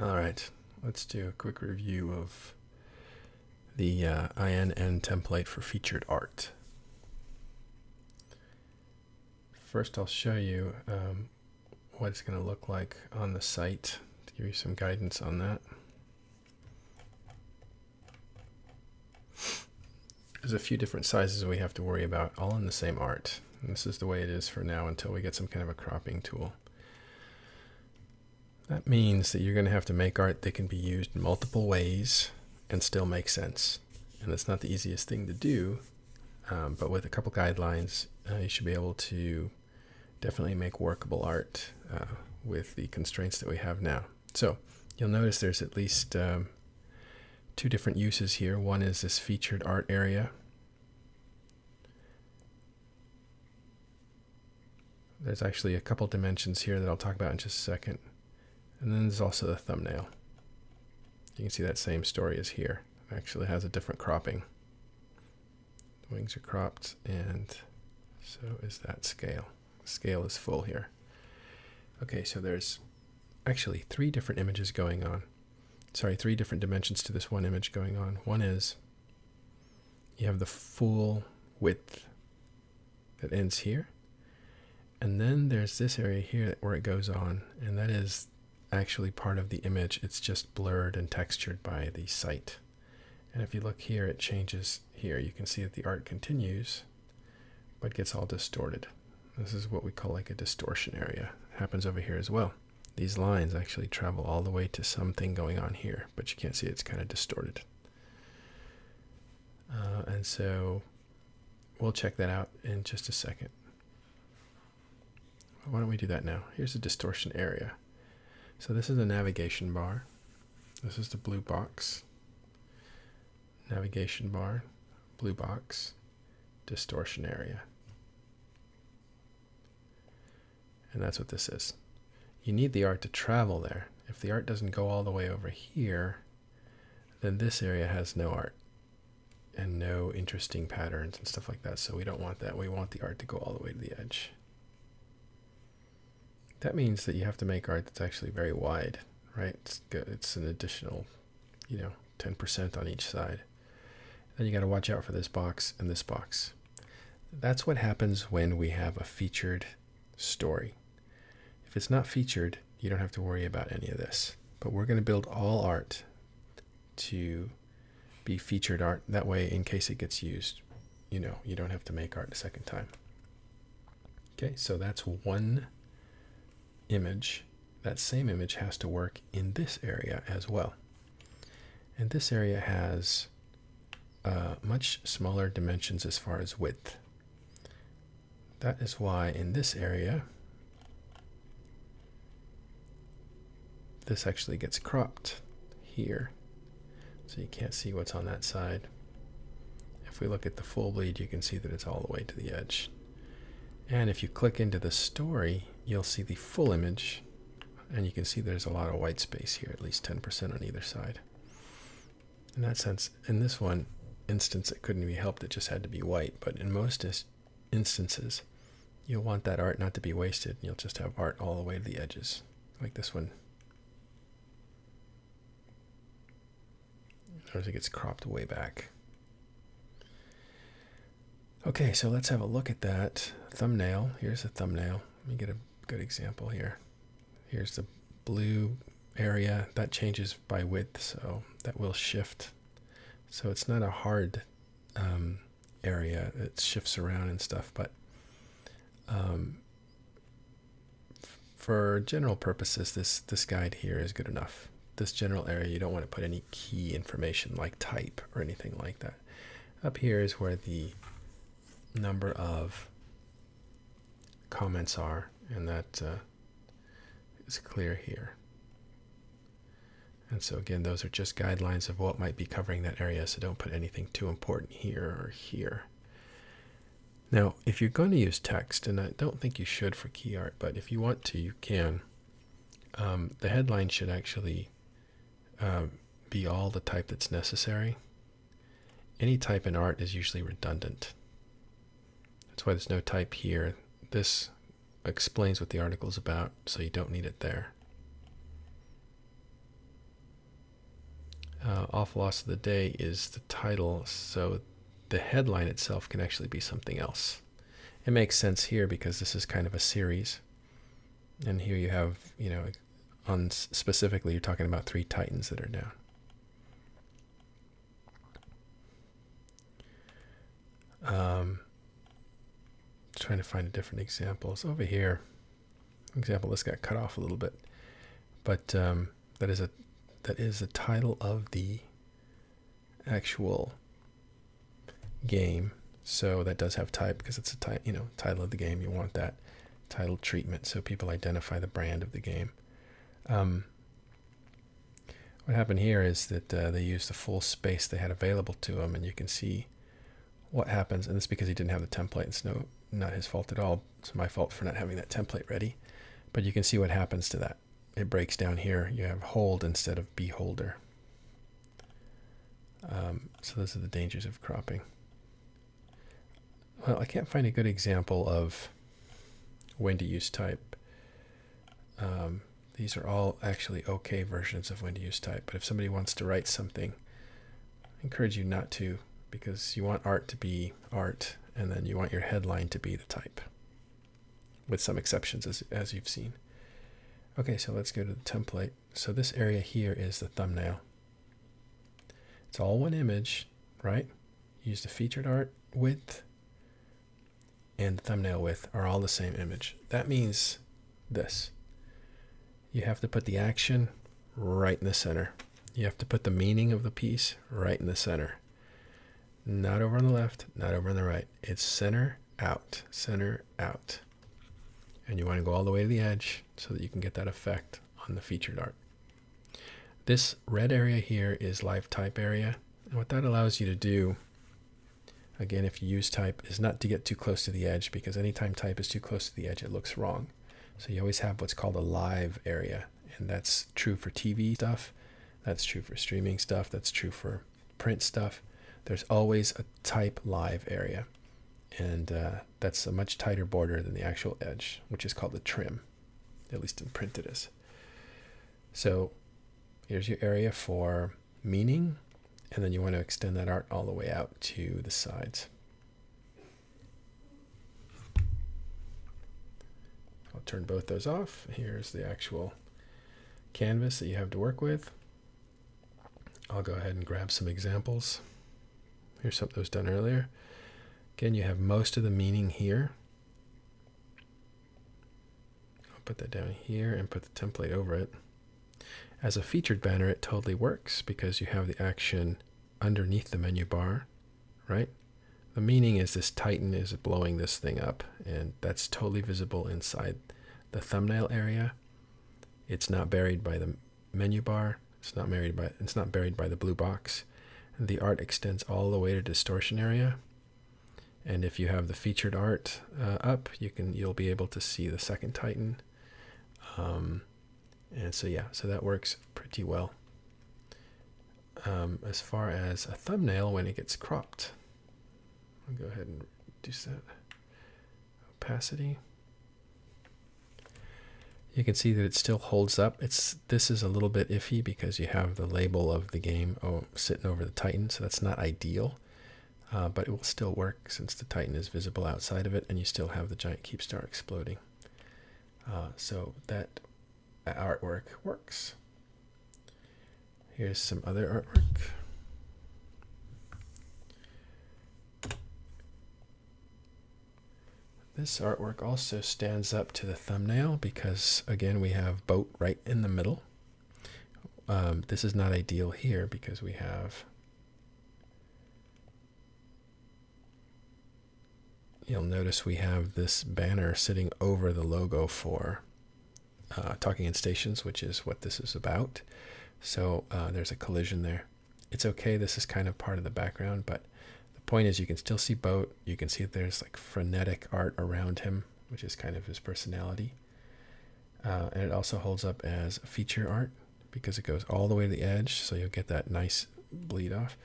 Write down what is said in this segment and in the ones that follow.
All right, let's do a quick review of the INN template for featured art. First, I'll show you what it's going to look like on the site to give you some guidance on that. There's a few different sizes we have to worry about, all in the same art. And this is the way it is for now until we get some kind of a cropping tool. That means that you're going to have to make art that can be used in multiple ways and still make sense. And that's not the easiest thing to do, but with a couple guidelines, you should be able to definitely make workable art with the constraints that we have now. So you'll notice there's at least two different uses here. One is this featured art area. There's actually a couple dimensions here that I'll talk about in just a second. And then there's also the thumbnail. You can see that same story as here. It actually has a different cropping. The wings are cropped, and so is that scale. The scale is full here. Okay, so there's actually three different images going on. Sorry, three different dimensions to this one image going on. One is you have the full width that ends here. And then there's this area here where it goes on, and that is actually part of the image. It's just blurred and textured by the site. And if you look here, it changes here. You can see that the art continues, but gets all distorted. This is what we call like a distortion area. It happens over here as well. These lines actually travel all the way to something going on here, but you can't see it's kind of distorted. And so we'll check that out in just a second. Why don't we do that now? Here's a distortion area. So this is a navigation bar. This is the blue box. Navigation bar, blue box, distortion area. And that's what this is. You need the art to travel there. If the art doesn't go all the way over here, then this area has no art and no interesting patterns and stuff like that. So we don't want that. We want the art to go all the way to the edge. That means that you have to make art that's actually very wide, right? It's an additional, 10% on each side. Then you got to watch out for this box and this box. That's what happens when we have a featured story. If it's not featured, you don't have to worry about any of this. But we're going to build all art to be featured art. That way, in case it gets used, you don't have to make art a second time. Okay, so that's one image. That same image has to work in this area as well. And this area has much smaller dimensions as far as width. That is why in this area, this actually gets cropped here. So you can't see what's on that side. If we look at the full bleed, you can see that it's all the way to the edge. And if you click into the story, you'll see the full image, and you can see there's a lot of white space here, at least 10% on either side. In that sense, in this one instance, it couldn't be helped, it just had to be white, but in most instances, you'll want that art not to be wasted, and you'll just have art all the way to the edges, like this one. Notice it gets cropped way back. Okay, so let's have a look at that thumbnail. Here's a thumbnail. Let me get a good example here. Here's the blue area. That changes by width, so that will shift. So it's not a hard area. It shifts around and stuff, but for general purposes, this guide here is good enough. This general area, you don't want to put any key information like type or anything like that. Up here is where the number of comments are, and that is clear here. And so again, those are just guidelines of what might be covering that area, so don't put anything too important here or here. Now, if you're going to use text, and I don't think you should for key art, but if you want to, you can. The headline should actually be all the type that's necessary. Any type in art is usually redundant. That's why there's no type here. This explains what the article is about, so you don't need it there. Awful Loss of the Day is the title, so the headline itself can actually be something else. It makes sense here because this is kind of a series. And here you have, specifically you're talking about 3 titans that are down. Trying to find different examples. Over here, example, this got cut off a little bit. But that is the title of the actual game. So that does have type because it's a title of the game. You want that title treatment so people identify the brand of the game. What happened here is that they used the full space they had available to them, and you can see what happens. And it's because he didn't have the template. It's not his fault at all. It's my fault for not having that template ready. But you can see what happens to that. It breaks down here. You have hold instead of beholder. So those are the dangers of cropping. Well, I can't find a good example of when to use type. These are all actually okay versions of when to use type. But if somebody wants to write something, I encourage you not to, because you want art to be art, and then you want your headline to be the type, with some exceptions as you've seen. Okay, so let's go to the template. So this area here is the thumbnail. It's all one image, right? Use the featured art width and the thumbnail width are all the same image. That means this. You have to put the action right in the center. You have to put the meaning of the piece right in the center. Not over on the left, not over on the right. It's center out, center out. And you want to go all the way to the edge so that you can get that effect on the featured art. This red area here is live type area. And what that allows you to do, again, if you use type, is not to get too close to the edge, because anytime type is too close to the edge, it looks wrong. So you always have what's called a live area. And that's true for TV stuff. That's true for streaming stuff. That's true for print stuff. There's always a type live area. And that's a much tighter border than the actual edge, which is called the trim. At least in print it is. So here's your area for meaning, and then you want to extend that art all the way out to the sides. I'll turn both those off. Here's the actual canvas that you have to work with. I'll go ahead and grab some examples. Here's something that was done earlier. Again, you have most of the meaning here. I'll put that down here and put the template over it. As a featured banner, it totally works because you have the action underneath the menu bar, right? The meaning is this Titan is blowing this thing up, and that's totally visible inside the thumbnail area. It's not buried by the menu bar. It's not buried by the blue box. And the art extends all the way to distortion area. And if you have the featured art up, you'll be able to see the second Titan. And so yeah, so that works pretty well. As far as a thumbnail, when it gets cropped, I'll go ahead and reduce that opacity. You can see that it still holds up. This is a little bit iffy because you have the label of the game sitting over the Titan, so that's not ideal. But it will still work since the Titan is visible outside of it, and you still have the giant keep star exploding. So that artwork works. Here's some other artwork. This artwork also stands up to the thumbnail because, again, we have boat right in the middle. This is not ideal here because we have, you'll notice we have this banner sitting over the logo for Talking in Stations, which is what this is about. So there's a collision there. It's okay, this is kind of part of the background, but the point is you can still see boat. You can see that there's like frenetic art around him, which is kind of his personality. And it also holds up as feature art because it goes all the way to the edge, so you'll get that nice bleed off.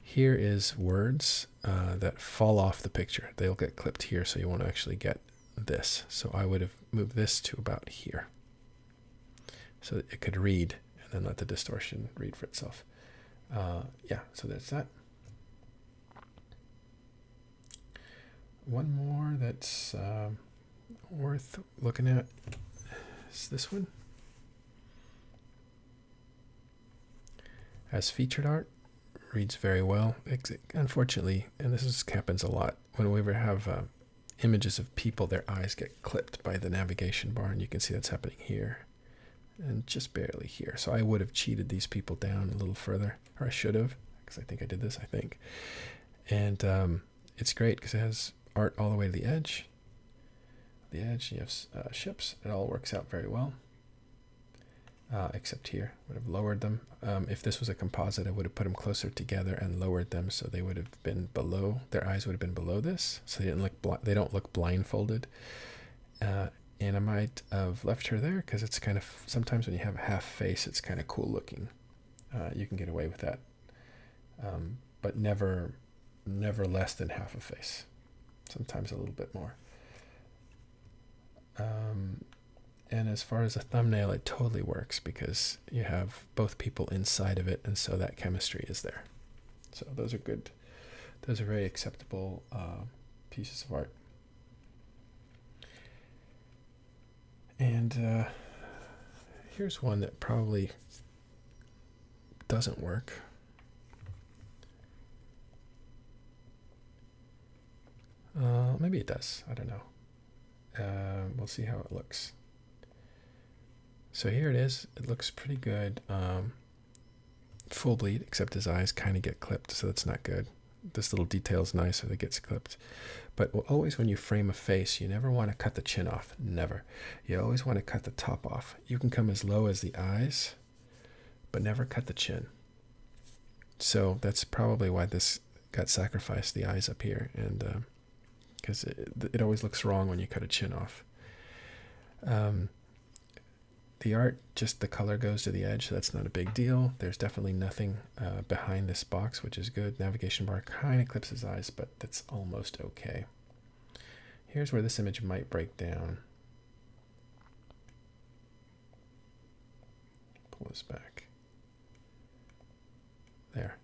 Here is words that fall off the picture. They'll get clipped here, so you won't actually get this. So I would have moved this to about here so that it could read and then let the distortion read for itself. Yeah, so that's that. One more that's worth looking at is this one. As featured art, reads very well. Unfortunately, and happens a lot, when we ever have images of people, their eyes get clipped by the navigation bar, and you can see that's happening here and just barely here. So I would have cheated these people down a little further, or I should have, because I think I did this, and it's great because it has art all the way to the edge. You have ships. It all works out very well. Except here, would have lowered them. If this was a composite, I would have put them closer together and lowered them so they would have been below. Their eyes would have been below this, so they don't look blindfolded. And I might have left her there because it's kind of, sometimes when you have a half face, it's kind of cool looking. You can get away with that, but never less than half a face. Sometimes a little bit more. And as far as a thumbnail, it totally works because you have both people inside of it, and so that chemistry is there. So those are good. Those are very acceptable pieces of art. And here's one that probably doesn't work. Maybe it does. I don't know. We'll see how it looks. So here it is. It looks pretty good. Full bleed, except his eyes kind of get clipped, so that's not good. This little detail's nice if it gets clipped. But always when you frame a face, you never want to cut the chin off. Never. You always want to cut the top off. You can come as low as the eyes, but never cut the chin. So that's probably why this got sacrificed, the eyes up here, and because it always looks wrong when you cut a chin off. The art, just the color goes to the edge, so that's not a big deal. There's definitely nothing behind this box, which is good. Navigation bar kind of clips his eyes, but that's almost okay. Here's where this image might break down. Pull this back. There.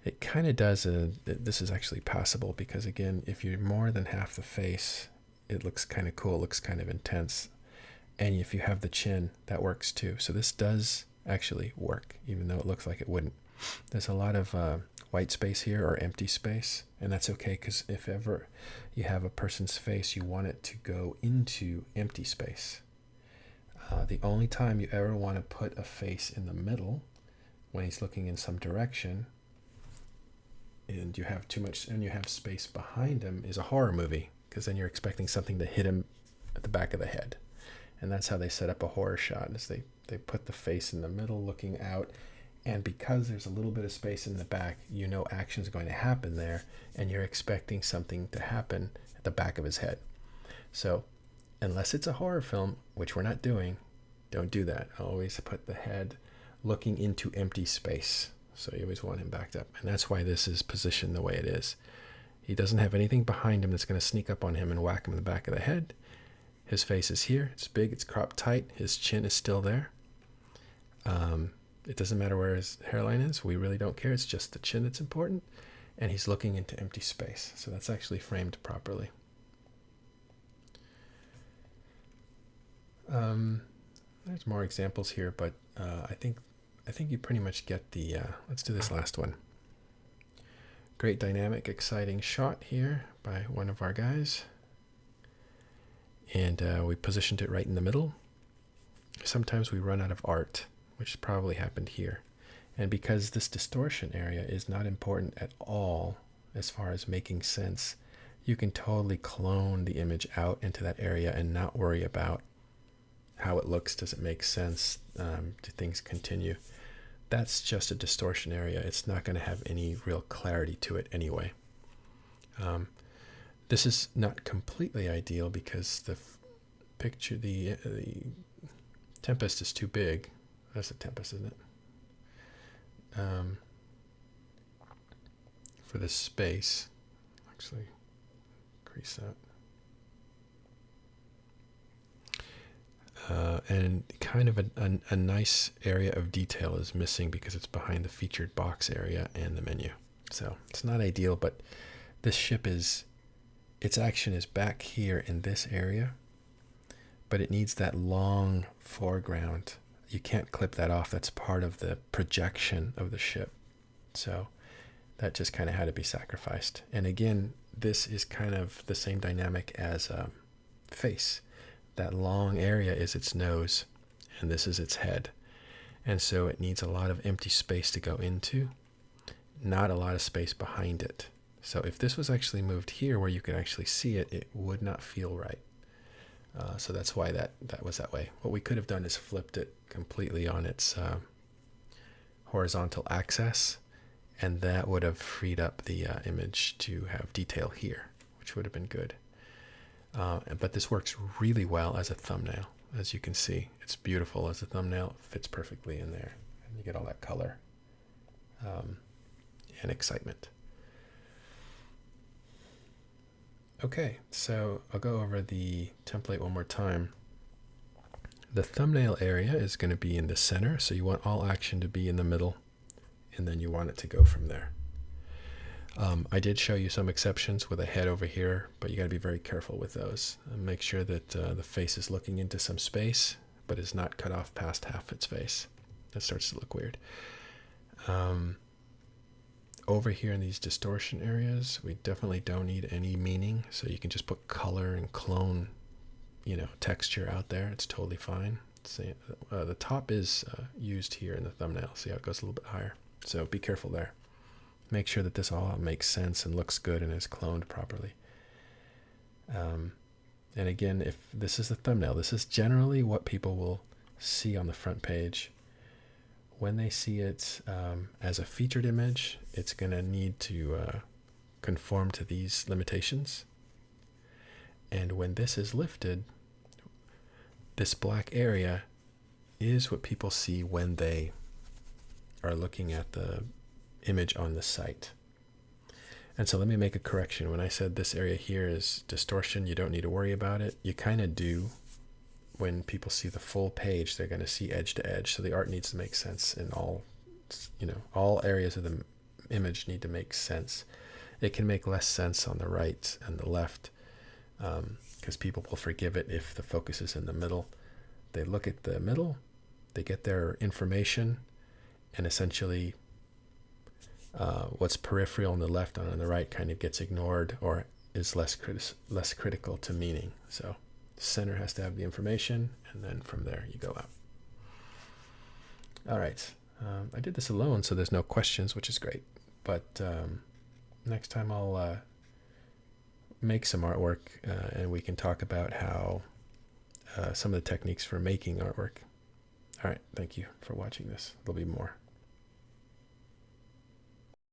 It kind of does, this is actually passable because, again, if you're more than half the face, it looks kind of cool, it looks kind of intense. And if you have the chin, that works too. So this does actually work, even though it looks like it wouldn't. There's a lot of white space here, or empty space, and that's okay because if ever you have a person's face, you want it to go into empty space. The only time you ever want to put a face in the middle, when he's looking in some direction, and you have too much, and you have space behind him, is a horror movie, because then you're expecting something to hit him at the back of the head. And that's how they set up a horror shot, is they put the face in the middle looking out, and because there's a little bit of space in the back, you know action's going to happen there, and you're expecting something to happen at the back of his head. So unless it's a horror film, which we're not doing, don't do that. Always put the head looking into empty space. So you always want him backed up, and that's why this is positioned the way it is. He doesn't have anything behind him that's going to sneak up on him and whack him in the back of the head. His face is here. It's big. It's cropped tight. His chin is still there. It doesn't matter where his hairline is. We really don't care. It's just the chin that's important. And he's looking into empty space. So that's actually framed properly. There's more examples here, but I think you pretty much get the... let's do this last one. Great dynamic, exciting shot here by one of our guys. And we positioned it right in the middle. Sometimes we run out of art, which probably happened here. And because this distortion area is not important at all as far as making sense, you can totally clone the image out into that area and not worry about how it looks. Does it make sense? Do things continue? That's just a distortion area. It's not going to have any real clarity to it anyway. This is not completely ideal because the picture, the Tempest is too big. That's the Tempest, isn't it? For this space, actually, increase that. And kind of a nice area of detail is missing because it's behind the featured box area and the menu. So it's not ideal, but this ship its action is back here in this area, but it needs that long foreground. You can't clip that off. That's part of the projection of the ship. So that just kind of had to be sacrificed. And again, this is kind of the same dynamic as face. That long area is its nose, and this is its head. And so it needs a lot of empty space to go into, not a lot of space behind it. So if this was actually moved here where you could actually see it, it would not feel right. So that's why that was that way. What we could have done is flipped it completely on its horizontal axis, and that would have freed up the image to have detail here, which would have been good. But this works really well as a thumbnail. As you can see, it's beautiful as a thumbnail. It fits perfectly in there. And you get all that color and excitement. Okay, so I'll go over the template one more time. The thumbnail area is going to be in the center, so you want all action to be in the middle, and then you want it to go from there. I did show you some exceptions with a head over here, but you got to be very careful with those. And make sure that the face is looking into some space, but is not cut off past half its face. That starts to look weird. Over here in these distortion areas, we definitely don't need any meaning, so you can just put color and clone, texture out there. It's totally fine. See, the top is used here in the thumbnail. See how it goes a little bit higher. So be careful there. Make sure that this all makes sense and looks good and is cloned properly. And again, if this is a thumbnail, this is generally what people will see on the front page. When they see it as a featured image, it's going to need to conform to these limitations. And when this is lifted, this black area is what people see when they are looking at the image on the site. And so let me make a correction. When I said this area here is distortion, you don't need to worry about it. You kind of do. When people see the full page, they're going to see edge to edge. So the art needs to make sense in all areas of the image need to make sense. It can make less sense on the right and the left because people will forgive it if the focus is in the middle. They look at the middle, they get their information, and essentially what's peripheral on the left and on the right kind of gets ignored or is less critical to meaning. So center has to have the information, and then from there you go out. All right. I did this alone, so there's no questions, which is great. But next time I'll make some artwork, and we can talk about how some of the techniques for making artwork. All right. Thank you for watching this. There'll be more.